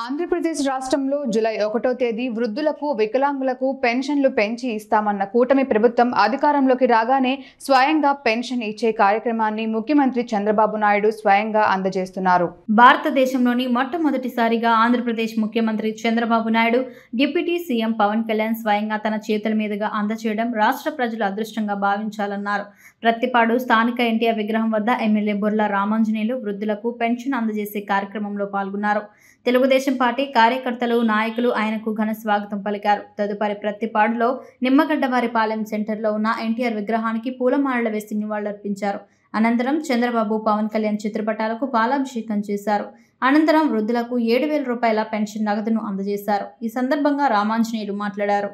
ఆంధ్రప్రదేశ్ రాష్ట్రంలో జూలై 1వ తేదీ వృద్ధులకు వికలాంగులకు పెన్షన్లు పెంచి ఇస్తామన్న కూటమి ప్రభుత్వం అధికారంలోకి రాగానే స్వయంగా పెన్షన్ ఇచ్చే కార్యక్రమాన్ని ముఖ్యమంత్రి చంద్రబాబు నాయుడు స్వయంగా అందజేస్తున్నారు. భారతదేశంలోని మొట్టమొదటిసారిగా ఆంధ్రప్రదేశ్ ముఖ్యమంత్రి చంద్రబాబు నాయుడు డిప్యూటీ సీఎం పవన్ కళ్యాణ్ స్వయంగా తన చేతుల మీదుగా అందజేయడం రాష్ట్ర ప్రజలు అదృష్టంగా భావించాలన్నారు. ప్రత్తిపాడు స్థానిక ఎన్టీఆర్ విగ్రహం వద్ద ఎమ్మెల్యే బుర్ల రామాంజనేయులు వృద్ధులకు పెన్షన్ అందజేసే కార్యక్రమంలో పాల్గొన్నారు. తెలుగుదేశం పార్టీ కార్యకర్తలు, నాయకులు ఆయనకు ఘన స్వాగతం పలికారు. తదుపరి ప్రత్తిపాడులో నిమ్మగడ్డవారిపాలెం సెంటర్లో ఉన్న ఎన్టీఆర్ విగ్రహానికి పూలమాలలు వేసి నివాళులర్పించారు. అనంతరం చంద్రబాబు, పవన్ కళ్యాణ్ చిత్రపటాలకు పాలాభిషేకం చేశారు. అనంతరం వృద్ధులకు 7,000 రూపాయల పెన్షన్ నగదును అందజేశారు. ఈ సందర్భంగా రామాంజనేయులు మాట్లాడారు.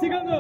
Segundo!